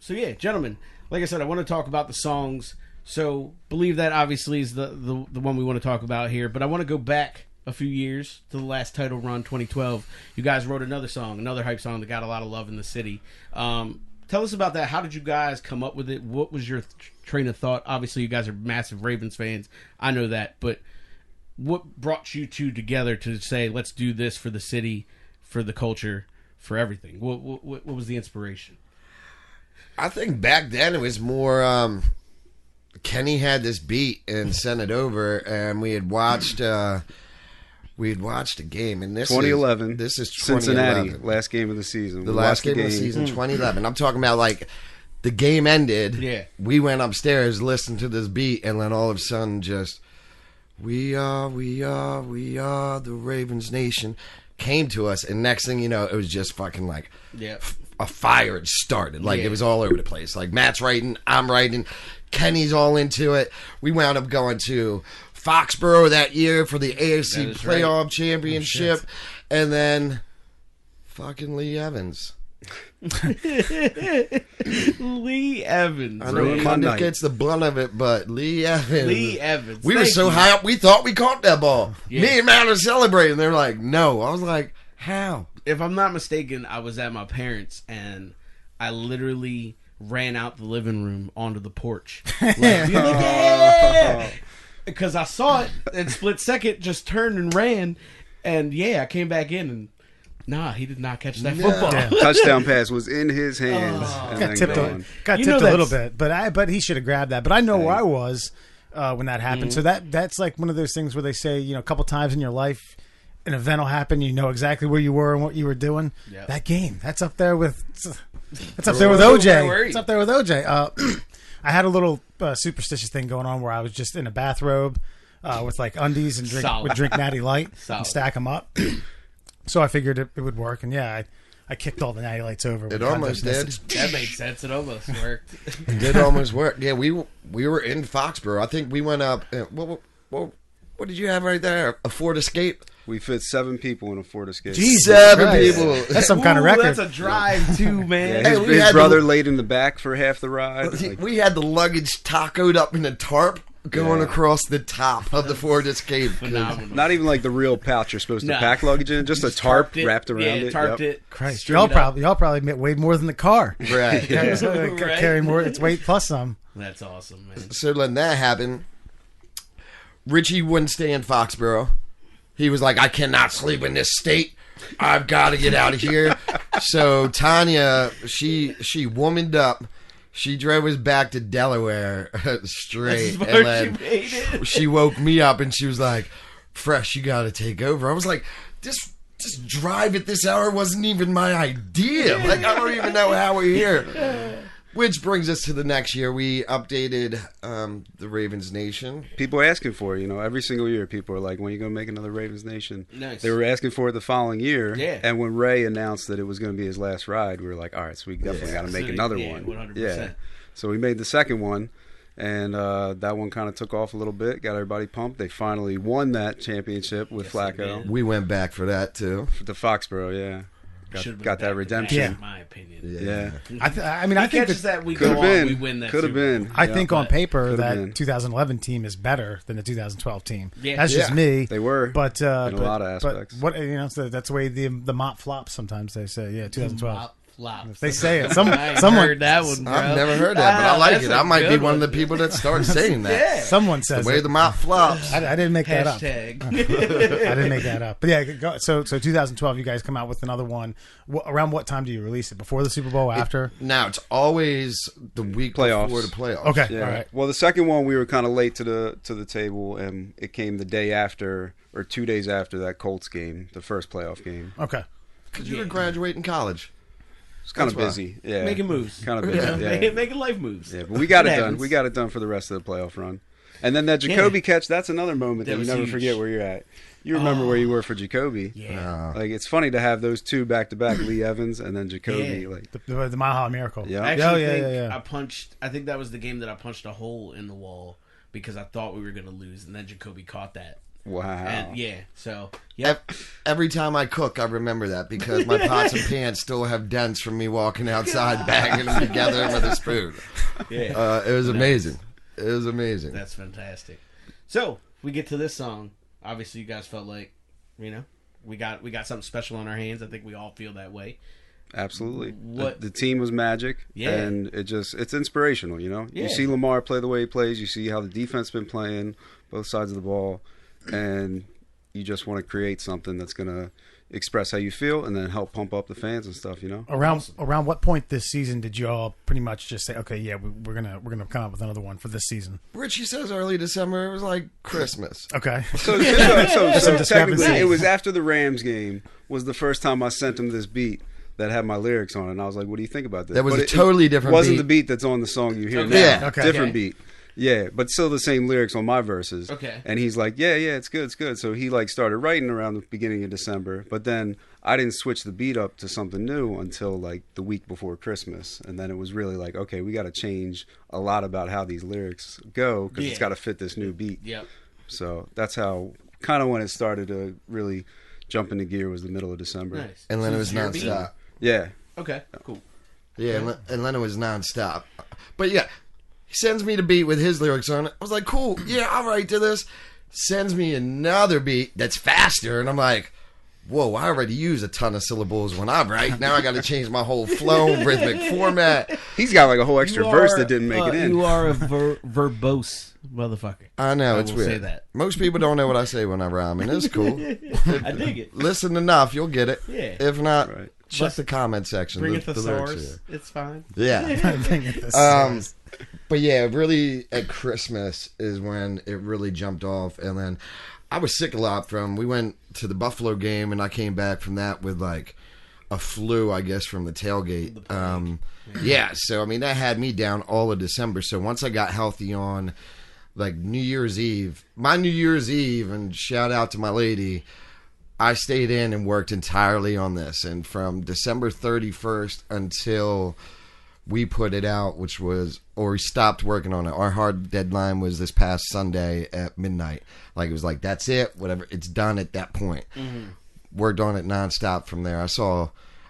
So yeah, gentlemen, like I said, I want to talk about the songs. So Believe That obviously is the one we want to talk about here, but I want to go back a few years to the last title run, 2012. You guys wrote another song, another hype song that got a lot of love in the city. Tell us about that. How did you guys come up with it? What was your train of thought? Obviously, you guys are massive Ravens fans. I know that, but what brought you two together to say, let's do this for the city, for the culture, for everything? What was the inspiration? I think back then it was more Kenny had this beat and sent it over, and we had watched a game, and this 2011. This is Cincinnati, last game of the season. The last game of the season, 2011. I'm talking about like the game ended. Yeah. We went upstairs, listened to this beat, and then all of a sudden, just we are the Ravens Nation came to us, and next thing you know, it was just fucking like a fire had started. Like it was all over the place. Like Matt's writing, I'm writing, Kenny's all into it. We wound up going to Foxborough that year for the AFC playoff championship, and then fucking Lee Evans. Lee Evans. I know Condit gets the blunt of it, but Lee Evans. Lee Evans. We were so high up, we thought we caught that ball. Yeah. Me and Matt were celebrating. They were like, no. I was like, how? If I'm not mistaken, I was at my parents' and I literally ran out the living room onto the porch. Yeah! Because I saw it and split second, just turned and ran. And I came back in and he did not catch that football. Yeah. Touchdown pass was in his hands. Got tipped a little bit, but he should have grabbed that. But I know where I was when that happened. So that's like one of those things where they say, a couple times in your life, an event will happen. You know exactly where you were and what you were doing. Yep. That game, that's up there with OJ. It's up there with OJ. I had a little superstitious thing going on where I was just in a bathrobe with like undies and drink Natty Light and stack them up. So I figured it would work, and I kicked all the Natty Lights over. It almost did. That made sense. It almost worked. It did almost work. Yeah, we were in Foxborough. I think we went up. What did you have right there? A Ford Escape. We fit 7 people in a Ford Escape. Jesus 7 people. That's some kind of record. That's a drive too, man. Yeah, his brother laid in the back for half the ride. We had the luggage tacoed up in a tarp going across the top of the Ford Escape. Phenomenal. Not even like the real pouch you're supposed to pack luggage in. Just a tarp wrapped around it. Tarped it. Christ, y'all probably weighed more than the car. Right. Carry more its weight plus some. That's awesome, man. So letting that happen, Richie wouldn't stay in Foxborough. He was like, I cannot sleep in this state. I've got to get out of here. So Tanya, she womaned up. She drove us back to Delaware straight. And then she woke me up and she was like, Fresh, you got to take over. I was like, this drive at this hour wasn't even my idea. Like, I don't even know how we're here. Which brings us to the next year. We updated the Ravens Nation. People are asking for it, every single year. People are like, when are you going to make another Ravens Nation? Nice. They were asking for it the following year. Yeah. And when Ray announced that it was going to be his last ride, we were like, all right, so we definitely got to make another one. 100%. Yeah. So we made the second one, and that one kind of took off a little bit, got everybody pumped. They finally won that championship with Flacco. We went back for that, too. For the Foxborough, yeah. Got that redemption. In my opinion. Yeah. I think that we go on, we win that. Could have been. I think on paper that 2011 team is better than the 2012 team. Yeah. That's just me. They were, but in a lot of aspects. But what so that's the way the mop flops. Sometimes they say, 2012. Flops. They say it. Someone heard that one, bro. I've never heard that, but I like it. I might be one of the people that start saying that. Yeah. Someone says the way the mop flops. I didn't make that up. I didn't make that up. But so 2012, you guys come out with another one. Around what time do you release it? Before the Super Bowl? After? Now it's always the week before the playoffs. Okay, yeah. All right. Well, the second one we were kind of late to the table, and it came the day after or 2 days after that Colts game, the first playoff game. Okay. Because you were graduating college. It's kind of busy. Yeah. Making moves. Kind of busy. Yeah. Making life moves. Yeah, but we got it done. We got it done for the rest of the playoff run. And then that Jacoby catch, that's another moment that you never forget where you're at. You remember where you were for Jacoby. Yeah. Like, it's funny to have those two back-to-back, Lee Evans and then Jacoby. Yeah. Like the Mile High Miracle. Yeah. I actually think I think that was the game that I punched a hole in the wall because I thought we were going to lose, and then Jacoby caught that. Wow. And Every time I cook, I remember that because my pots and pans still have dents from me walking outside, banging them together with a spoon. Yeah. It was amazing. It was amazing. That's fantastic. So we get to this song. Obviously, you guys felt like, we got something special on our hands. I think we all feel that way. Absolutely. The team was magic. Yeah. And it's inspirational, Yeah. You see Lamar play the way he plays. You see how the defense been playing, both sides of the ball. And you just want to create something that's going to express how you feel and then help pump up the fans and stuff, Around what point this season did you all pretty much just say, okay, yeah, we're gonna come up with another one for this season? Richie says early December. It was like Christmas. Okay. So technically, it was after the Rams game was the first time I sent him this beat that had my lyrics on it, and I was like, what do you think about this? That was a totally different beat. It wasn't the beat that's on the song you hear now. Yeah. Okay. Different beat. Yeah, but still the same lyrics on my verses. Okay. And he's like, yeah, it's good. So he started writing around the beginning of December, but then I didn't switch the beat up to something new until the week before Christmas. And then it was really like, okay, we got to change a lot about how these lyrics go because it's got to fit this new beat. Yep. So that's how kind of when it started to really jump into gear was the middle of December. Nice. And then it was nonstop. Yeah. Okay, cool. Yeah, and then it was nonstop. But yeah, he sends me the beat with his lyrics on it. I was like, cool, yeah, I'll write to this. Sends me another beat that's faster, and I'm like, whoa, I already use a ton of syllables when I write. Now I got to change my whole flow, rhythmic format. He's got like a whole extra verse that didn't make it in. You are a verbose motherfucker. I know, it's weird. Say that. Most people don't know what I say when I rhyme, and it's cool. I dig it. Listen enough, you'll get it. Yeah. If not, Right. check the comment section. Bring it the lyrics source. are- It's fine. Yeah. Bring it this size. But yeah, really at Christmas is when it really jumped off. And then I was sick a lot we went to the Buffalo game and I came back from that with like a flu, I guess, from the tailgate. Yeah. So, I mean, that had me down all of December. So once I got healthy on like New Year's Eve, and shout out to my lady, I stayed in and worked entirely on this. And from December 31st until we put it out, we stopped working on it. Our hard deadline was this past Sunday at midnight. Like, it was like, that's it, whatever. It's done at that point. Mm-hmm. Worked on it nonstop from there. I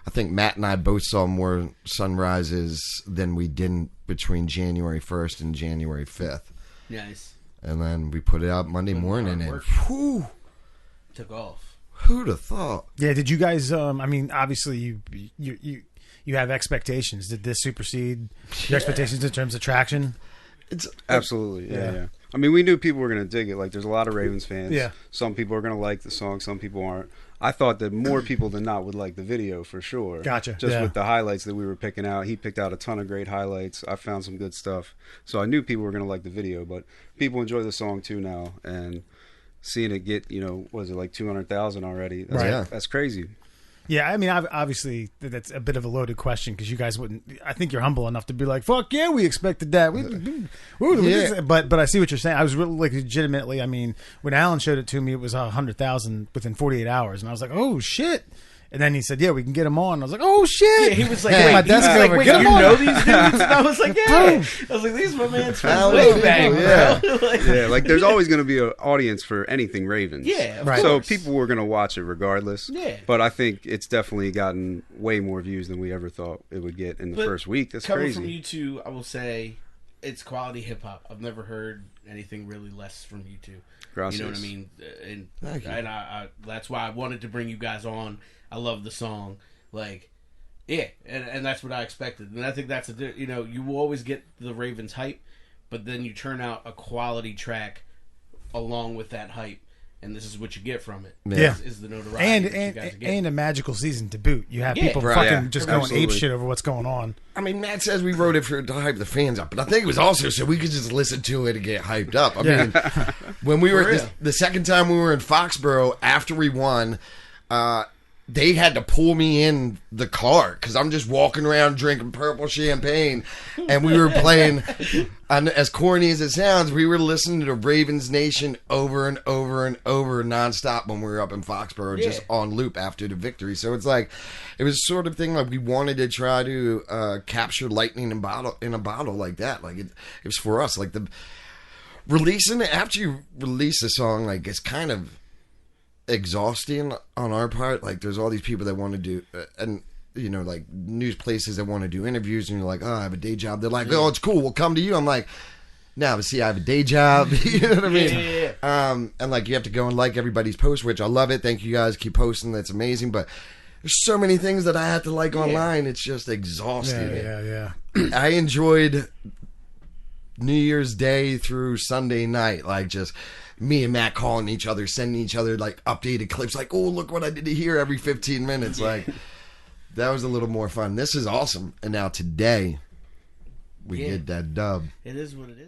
think Matt and I both saw more sunrises than we did between January 1st and January 5th. Nice. And then we put it out Monday morning, and whew, Took off. who'd have thought? Yeah, did you guys? I mean, obviously you have expectations. Did this supersede your expectations in terms of traction? It's Absolutely, yeah. I mean, we knew people were going to dig it. Like, there's a lot of Ravens fans. Yeah. Some people are going to like the song. Some people aren't. I thought that more people than not would like the video for sure. Gotcha. Just with the highlights that we were picking out. He picked out a ton of great highlights. I found some good stuff. So I knew people were going to like the video, but people enjoy the song too now. And seeing it get, was it like 200,000 already? That's crazy. Yeah, I mean, obviously that's a bit of a loaded question because you guys wouldn't. I think you're humble enough to be like, "Fuck yeah, we expected that." But I see what you're saying. I was really legitimately. I mean, when Alan showed it to me, it was 100,000 within 48 hours, and I was like, "Oh shit." And then he said, "Yeah, we can get him on." I was like, "Oh shit!" Yeah, he was like, Get my desk over. Wait, Get him you on. know these dudes? And I was like, yeah. I was like, these are my man's friends way back, bro. Like there's always going to be an audience for anything Ravens. Yeah, of Right. So course. people were going to watch it regardless. Yeah. But I think it's definitely gotten way more views than we ever thought it would get in the first week. That's coming crazy. from you two, I will say it's quality hip hop. I've never heard anything really less from you two. Gracias. You know what I mean? And Thank you. I that's why I wanted to bring you guys on. I love the song. Like, yeah, and that's what I expected. And I think that's you will always get the Ravens hype, but then you turn out a quality track along with that hype. And this is what you get from it. Yeah. Is the notoriety that you guys are getting. and a magical season to boot. You have Yeah. people Right. fucking Yeah. just going Absolutely. ape shit over what's going on. I mean, Matt says we wrote it to hype the fans up, but I think it was also so we could just listen to it and get hyped up. I mean, when we were the second time we were in Foxborough after we won, they had to pull me in the car because I'm just walking around drinking purple champagne, and we were playing. And as corny as it sounds, we were listening to Ravens Nation over and over and over nonstop when we were up in Foxborough, just on loop after the victory. So it's like, it was sort of thing like we wanted to try to capture lightning in a bottle like that. Like it was for us. Like releasing it after you release a song, like, it's kind of exhausting on our part. Like, there's all these people that want to do and you know, like, news places that want to do interviews, and you're like, oh, I have a day job. They're like, oh, it's cool, we'll come to you. I'm like, no, but see, I have a day job. You know what I mean? Yeah. And like, you have to go and like everybody's post, which I love it. Thank you guys, keep posting, that's amazing. But there's so many things that I have to like online. It's just exhausting. Yeah. I enjoyed New Year's Day through Sunday night, like, just me and Matt calling each other, sending each other like updated clips, like, oh, look what I did here every 15 minutes. Like, that was a little more fun. This is awesome. And now today we get that dub. It is what it is.